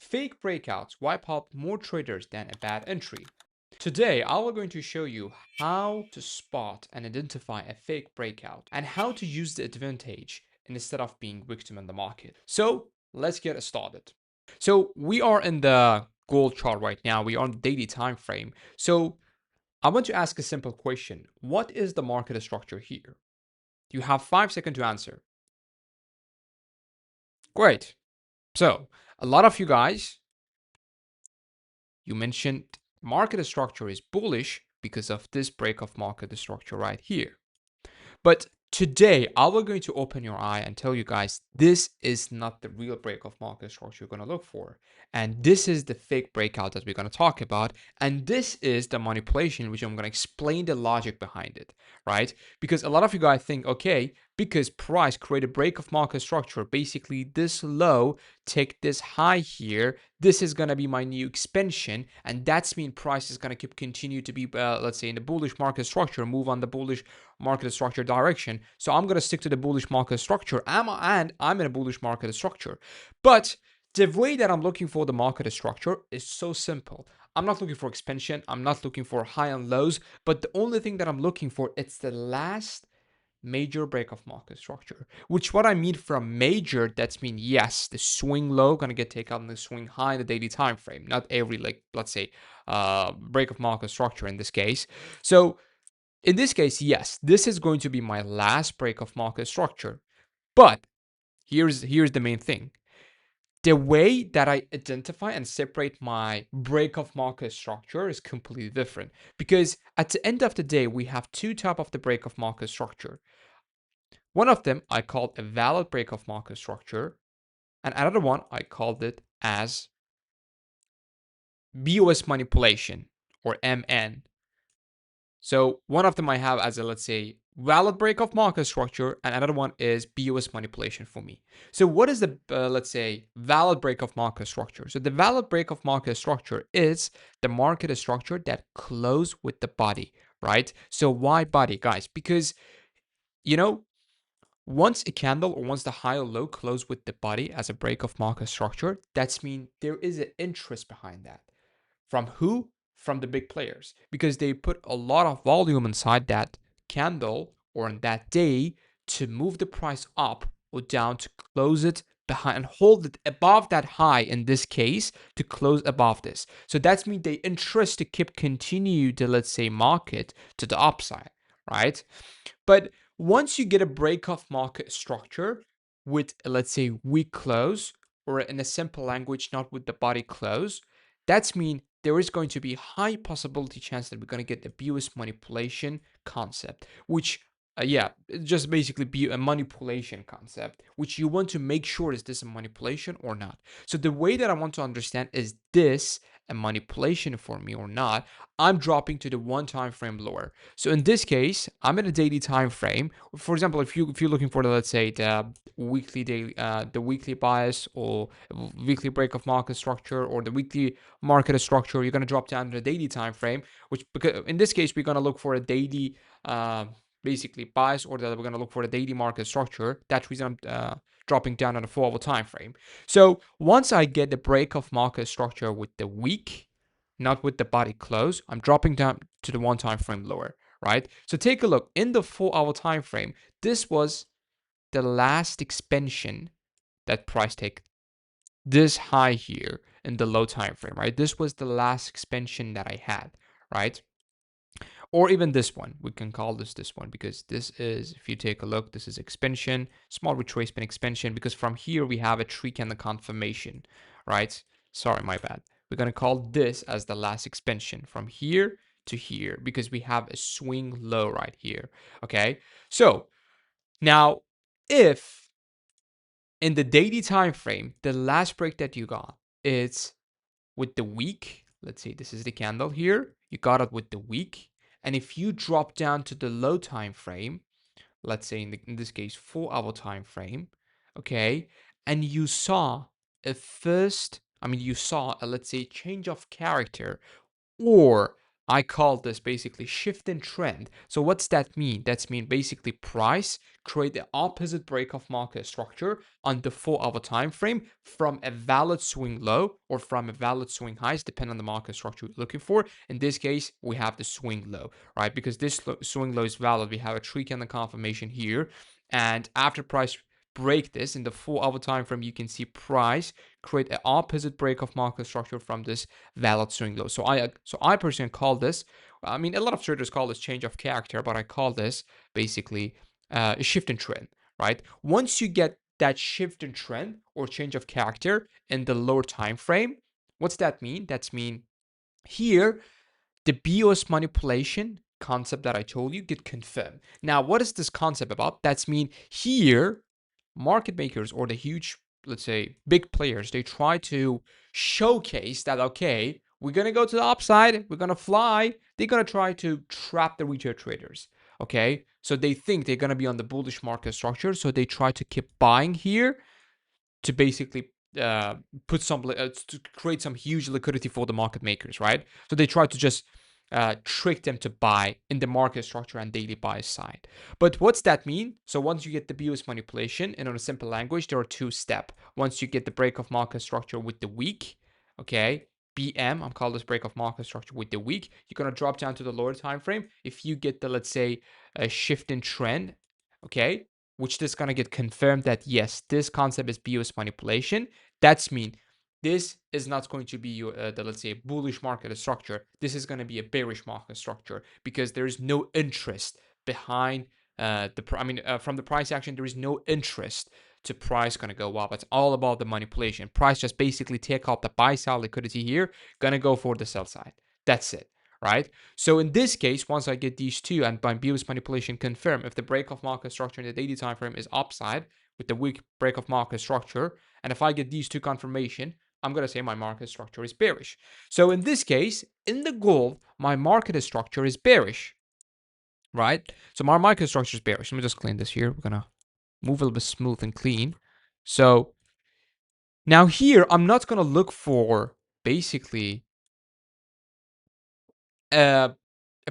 Fake breakouts wipe out more traders than a bad entry. Today, I'm going to show you how to spot and identify a fake breakout and how to use the advantage instead of being victim in the market. So let's get started. So we are in the gold chart right now. We are on the daily time frame. So I want to ask a simple question. What is the market structure here? You have 5 seconds to answer. Great. So a lot of you guys, you mentioned market structure is bullish because of this break of market structure right here. But today, I will going to open your eye and tell you guys this is not the real break of market structure you're going to look for. And this is the fake breakout that we're going to talk about. And this is the manipulation, which I'm going to explain the logic behind it, right? Because a lot of you guys think, okay, because price created break of market structure, basically this low, take this high here, this is going to be my new expansion, and that's mean price is going to keep continue to be, let's say, in the bullish market structure, move on the bullish market structure direction. So I'm going to stick to the bullish market structure, and I'm in a bullish market structure. But the way that I'm looking for the market structure is so simple. I'm not looking for expansion. I'm not looking for high and lows, but the only thing that I'm looking for, it's the last major break of market structure. Which what I mean from major, that's mean yes, the swing low gonna get taken out and the swing high in the daily time frame. Not every, like, let's say break of market structure in this case. So in this case, yes, this is going to be my last break of market structure. But here's the main thing. The way that I identify and separate my break of market structure is completely different, because at the end of the day, we have two types of the break of market structure. One of them I called a valid break of market structure, and another one I called it as BOS manipulation, or MN. So one of them I have as a, let's say, valid break of market structure, and another one is BOS manipulation for me. So what is the, let's say, valid break of market structure? So the valid break of market structure is the market structure that close with the body, right? So why body, guys? Because, you know, once a candle or once the high or low close with the body as a break of market structure, that's mean there is an interest behind that. From who? From the big players, because they put a lot of volume inside that candle or in that day to move the price up or down to close it behind and hold it above that high, in this case to close above this. So that's mean they interest to keep continue the, let's say, market to the upside, right? But once you get a break of market structure with, let's say, weak close, or in a simple language, not with the body close, that's mean there is going to be high possibility chance that we're going to get the BOS manipulation concept, which yeah, it just basically be a manipulation concept, which you want to make sure is this a manipulation or not. So the way that I want to understand is this a manipulation for me or not, I'm dropping to the one time frame lower. So in this case, I'm in a daily time frame. For example, if you're looking for the, let's say, the weekly daily the weekly bias or weekly break of market structure or the weekly market structure, you're going to drop down to the daily time frame, which, because in this case we're going to look for a daily basically bias, or that we're going to look for the daily market structure. That's reason I'm dropping down on the 4 hour time frame. So once I get the break of market structure with the week, not with the body close, I'm dropping down to the one time frame lower, right? So take a look in the 4 hour time frame. This was the last expansion that price take this high here in the low time frame, right? This was the last expansion that I had, right? Or even this one, we can call this one, because this is, if you take a look, this is expansion, small retracement expansion, because from here we have a tree candle confirmation, right? Sorry, my bad. We're going to call this as the last expansion from here to here, because we have a swing low right here. Okay, so now if in the daily time frame the last break that you got, it's with the week, let's say this is the candle here, you got it with the week, and if you drop down to the low time frame, let's say in this case 4 hour time frame, okay, and you saw you saw a, let's say, change of character, or I call this basically shift in trend. So what's that mean? That's mean basically price create the opposite break of market structure on the 4 hour time frame from a valid swing low or from a valid swing highs, depending on the market structure you're looking for. In this case, we have the swing low, right? Because this swing low is valid, we have a tree candle confirmation here. And after price break this in the 4 hour time frame, you can see price create an opposite break of market structure from this valid swing low. So I personally call this, I mean, a lot of traders call this change of character, but I call this basically a shift in trend, right? Once you get that shift in trend or change of character in the lower time frame, what's that mean? That's mean here the BOS manipulation concept that I told you get confirmed. Now, what is this concept about? That's mean here market makers or the huge, let's say, big players, they try to showcase that, okay, we're going to go to the upside, we're going to fly. They're going to try to trap the retail traders. Okay. So they think they're going to be on the bullish market structure. So they try to keep buying here to basically put some to create some huge liquidity for the market makers, right? So they try to just trick them to buy in the market structure and daily buy side. But what's that mean? So once you get the BOS manipulation, and on a simple language, there are two steps. Once you get the break of market structure with the week, okay, I'm calling this break of market structure with the week, you're gonna drop down to the lower time frame. If you get the, let's say, a shift in trend, okay, which is gonna get confirmed that yes, this concept is BOS manipulation. That's mean this is not going to be your, the, let's say, bullish market structure. This is going to be a bearish market structure because there is no interest behind from the price action, there is no interest to price going to go up. It's all about the manipulation. Price just basically take out the buy side liquidity here, going to go for the sell side. That's it, right? So in this case, once I get these two and by BOS manipulation confirm, if the break of market structure in the daily time frame is upside with the weak break of market structure, and if I get these two confirmation, I'm going to say my market structure is bearish. So in this case, in the gold, my market structure is bearish, right? So my market structure is bearish. Let me just clean this here. We're going to move a little bit smooth and clean. So now here, I'm not going to look for basically a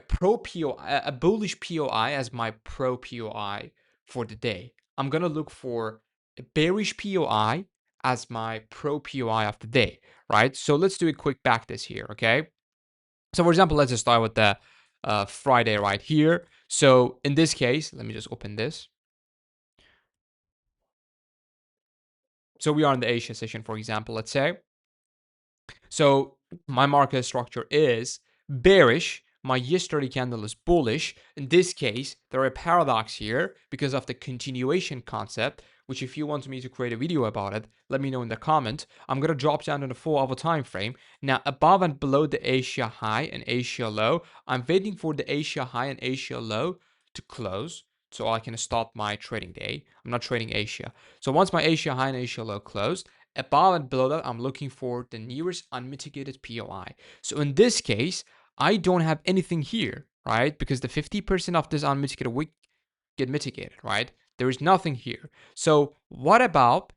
pro POI, a bullish POI as my pro POI for the day. I'm going to look for a bearish POI as my pro POI of the day, right? So let's do a quick backtest here, okay? So for example, let's just start with the Friday right here. So in this case, let me just open this. So we are in the Asia session, for example, let's say. So my market structure is bearish. My yesterday candle is bullish. In this case, there are a paradox here because of the continuation concept, which if you want me to create a video about it, let me know in the comment. I'm going to drop down in the 4 hour time frame. Now, above and below the Asia high and Asia low, I'm waiting for the Asia high and Asia low to close so I can start my trading day. I'm not trading Asia. So once my Asia high and Asia low closed, above and below that, I'm looking for the nearest unmitigated POI. So in this case, I don't have anything here, right? Because the 50% of this unmitigated week get mitigated, right? There is nothing here. So what about,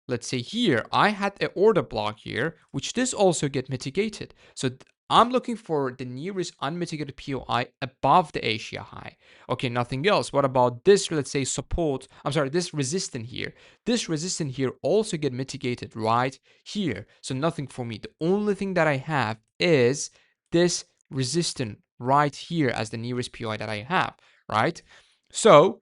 let's say here, I had an order block here, which this also get mitigated. So I'm looking for the nearest unmitigated POI above the Asia high. Okay, nothing else. What about this, let's say support, this resistance here. This resistance here also get mitigated right here. So nothing for me. The only thing that I have is this resistance right here as the nearest POI that I have, right? So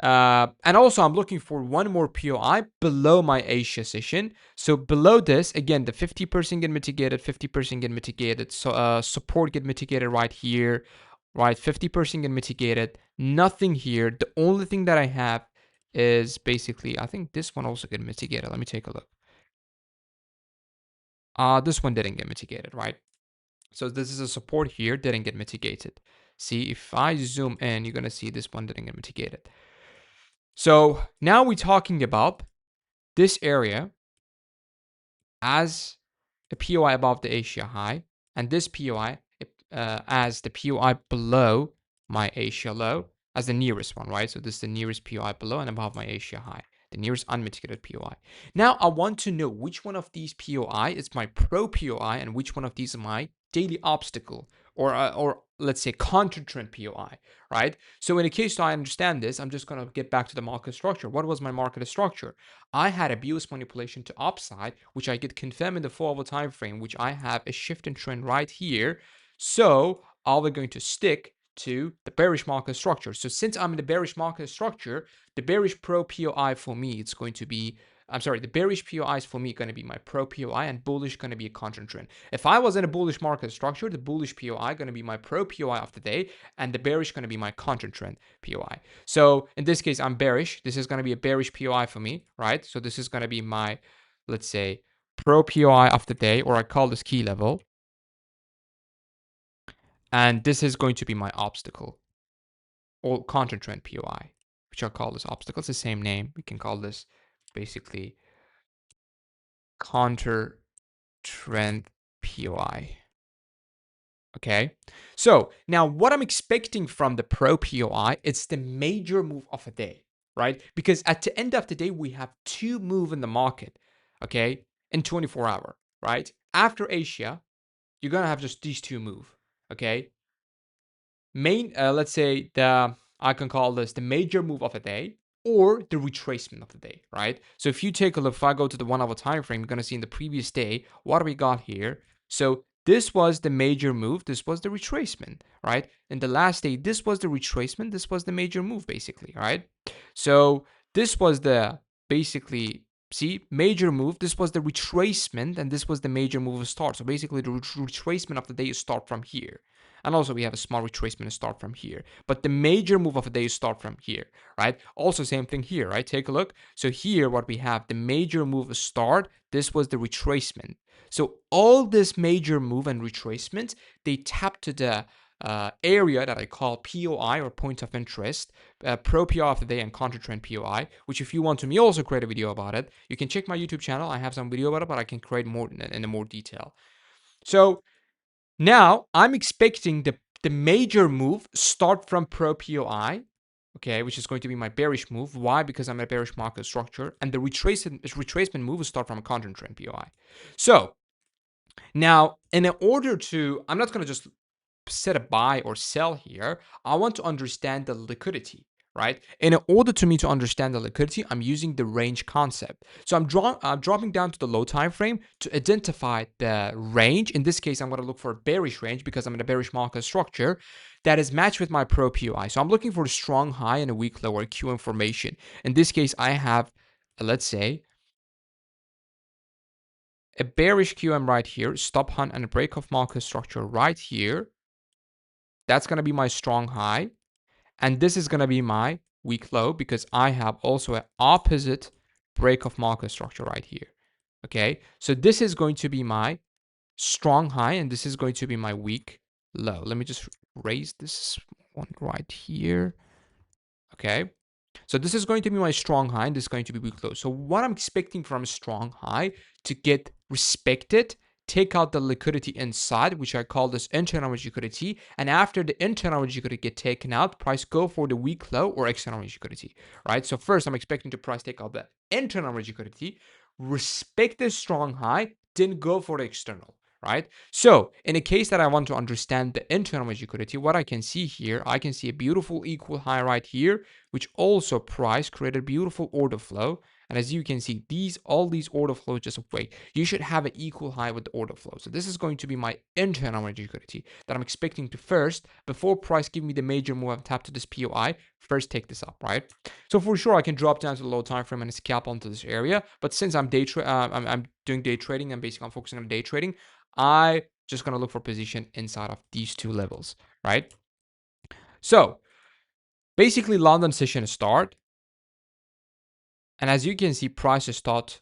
and also I'm looking for one more POI below my Asia session. So below this, again, the 50% get mitigated, 50% get mitigated. So support get mitigated right here, right? 50% get mitigated. Nothing here. The only thing that I have is basically, I think this one also get mitigated. Let me take a look. This one didn't get mitigated, right? So this is a support here, didn't get mitigated. See, if I zoom in, you're gonna see this one didn't get mitigated. So now we're talking about this area as a POI above the Asia high, and this POI as the POI below my Asia low as the nearest one, right? So this is the nearest POI below and above my Asia high. the nearest unmitigated POI. Now I want to know which one of these POI is my pro POI and which one of these is my daily obstacle or let's say counter trend POI, right? So in the case that I understand this, I'm just going to get back to the market structure. What was my market structure? I had a BOS manipulation to upside, which I get confirmed in the 4-hour time frame, which I have a shift in trend right here. So are we going to stick to the bearish market structure? So since I'm in the bearish market structure, the bearish pro POI for me, it's going to be, I'm sorry, the bearish POI is for me going to be my pro POI and bullish going to be a counter trend. If I was in a bullish market structure, the bullish POI going to be my pro POI of the day and the bearish going to be my counter trend POI. So in this case, I'm bearish. This is going to be a bearish POI for me, right? So this is going to be my, let's say, pro POI of the day, or I call this key level. And this is going to be my obstacle or counter trend POI, which I'll call this obstacle. It's the same name. We can call this basically counter trend POI. Okay. So now what I'm expecting from the pro POI, it's the major move of a day, right? Because at the end of the day, we have two move in the market, okay, in 24 hour, right? After Asia, you're going to have just these two move, okay? Let's say I can call this the major move of the day or the retracement of the day, right? So if you take a look, if I go to the 1 hour time frame, you're going to see in the previous day, what do we got here? So this was the major move, this was the retracement, right? In the last day, this was the retracement, this was the major move, basically, right? So this was the basically, see, major move, this was the retracement, and this was the major move of start. So basically the retracement of the day is start from here. And also we have a small retracement to start from here. But the major move of the day is start from here, right? Also same thing here, right? Take a look. So here what we have, the major move start, this was the retracement. So all this major move and retracement, they tap to the area that I call POI or point of interest, pro POI of the day and counter trend POI, which if you want to me also create a video about it, you can check my YouTube channel. I have some video about it, but I can create more in more detail. So now I'm expecting the major move start from pro POI, okay, which is going to be my bearish move. Why? Because I'm a bearish market structure, and the retracement move will start from a counter trend POI. So now, in order to, I'm not going to just set a buy or sell here. I want to understand the liquidity, right? And in order to me to understand the liquidity, I'm using the range concept. So I'm dropping down to the low time frame to identify the range. In this case, I'm going to look for a bearish range because I'm in a bearish market structure that is matched with my pro POI. So I'm looking for a strong high and a weak low or QM formation. In this case, I have, let's say, a bearish QM right here, stop hunt and a break of market structure right here. That's going to be my strong high. And this is going to be my weak low because I have also an opposite break of market structure right here. Okay. So this is going to be my strong high and this is going to be my weak low. Let me just raise this one right here. Okay. So this is going to be my strong high and this is going to be weak low. So what I'm expecting from a strong high to get respected, take out the liquidity inside, which I call this internal liquidity. And after the internal liquidity get taken out, price go for the weak low or external liquidity, right? So first I'm expecting to price take out the internal liquidity, respect the strong high, then go for the external. Right. So in a case that I want to understand the internal liquidity, what I can see here, I can see a beautiful equal high right here, which also price created beautiful order flow. And as you can see, all these order flows just wait. You should have an equal high with the order flow. So this is going to be my internal liquidity that I'm expecting to first, before price give me the major move and tap to this POI, first take this up, right? So for sure, I can drop down to the low time frame and scalp onto this area. But since I'm I'm doing day trading and basically I'm focusing on day trading, I just gonna look for position inside of these two levels, right? So basically London session start. And as you can see, prices start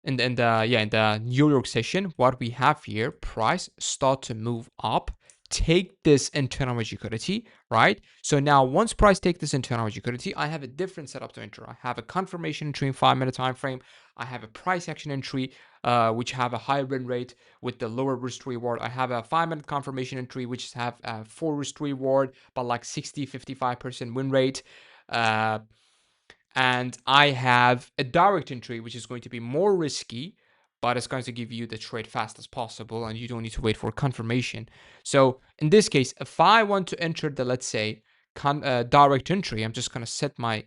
in the New York session. What we have here, price start to move up, take this internal liquidity, right? So now once price take this internal liquidity, I have a different setup to enter. I have a confirmation entry in 5-minute time frame. I have a price action entry, which have a high win rate with the lower risk reward. I have a 5-minute confirmation entry, which have a 4 risk reward, but like 60-55% win rate. And I have a direct entry, which is going to be more risky, but it's going to give you the trade fast as possible, and you don't need to wait for confirmation. So in this case, if I want to enter the, let's say, direct entry, I'm just going to set my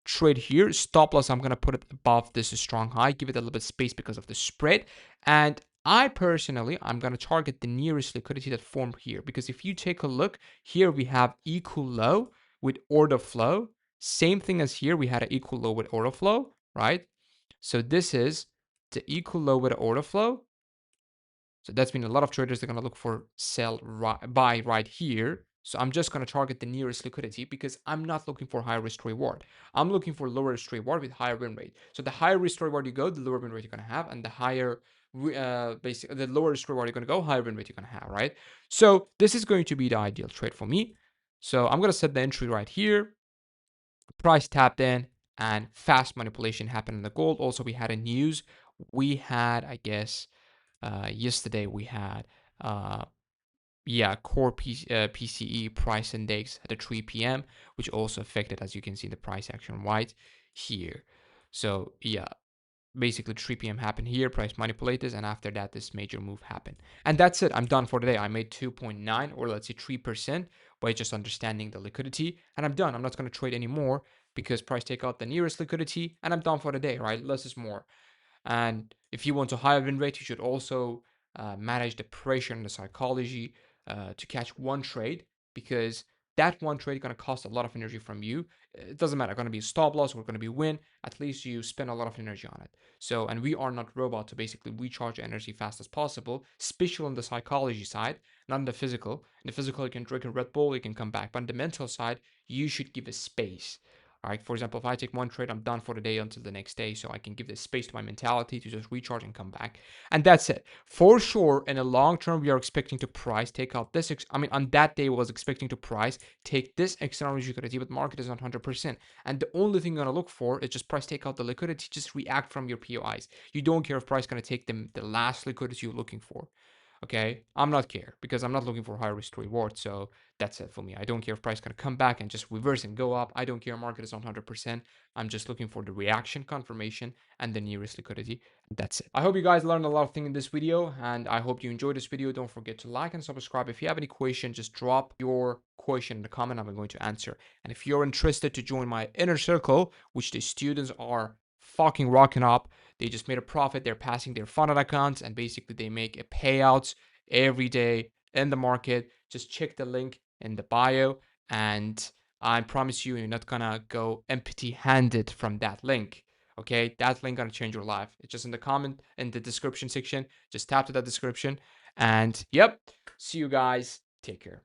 trade here. Stop loss, I'm going to put it above this strong high, give it a little bit of space because of the spread. And I personally, I'm going to target the nearest liquidity that formed here, because if you take a look here, we have equal low with order flow. Same thing as here, we had an equal low with order flow, right? So this is the equal low with order flow. So that's mean a lot of traders are going to look for sell, buy right here. So I'm just going to target the nearest liquidity because I'm not looking for high risk reward. I'm looking for lower risk reward with higher win rate. So the higher risk reward you go, the lower win rate you're going to have, and the higher basically the lower risk reward you're going to go, higher win rate you're going to have, right? So this is going to be the ideal trade for me. So I'm going to set the entry right here. Price tapped in and fast manipulation happened in the gold. Also, we had a news. We had, I guess, yesterday we had core PCE price index at the 3 p.m., which also affected, as you can see, the price action white here. So yeah, basically 3 p.m. happened here, price manipulators, and after that this major move happened. And that's it. I'm done for today. I made 2.9 or let's say 3% by just understanding the liquidity, and I'm done. I'm not going to trade anymore because price take out the nearest liquidity, and I'm done for the day, right? Less is more. And if you want a higher win rate, you should also manage the pressure and the psychology to catch one trade, because that one trade is going to cost a lot of energy from you. It doesn't matter, going to be stop loss or going to be win. At least you spend a lot of energy on it. So, and we are not robots to basically recharge energy fast as possible, especially on the psychology side, not on the physical. In the physical, you can drink a Red Bull, you can come back. But on the mental side, you should give a space. All right, for example, if I take one trade, I'm done for the day until the next day, so I can give this space to my mentality to just recharge and come back. And that's it. For sure, in the long term, we are expecting to price take out this. On that day, I was expecting to price take this external liquidity, but market is not 100%. And the only thing you're gonna look for is just price take out the liquidity, just react from your POIs. You don't care if price gonna take them the last liquidity you're looking for. Okay, I'm not care because I'm not looking for high risk reward. So that's it for me. I don't care if price gonna come back and just reverse and go up. I don't care market is on 100%. I'm just looking for the reaction confirmation and the nearest liquidity. That's it. I hope you guys learned a lot of things in this video, and I hope you enjoyed this video. Don't forget to like and subscribe. If you have any question, just drop your question in the comment. I'm going to answer. And if you're interested to join my inner circle, which the students are fucking rocking up, they just made a profit. They're passing their funnel accounts, and basically they make a payouts every day in the market. Just check the link in the bio, and I promise you, you're not gonna go empty-handed from that link. Okay, that link gonna change your life. It's just in the comment in the description section. Just tap to that description, and yep. See you guys. Take care.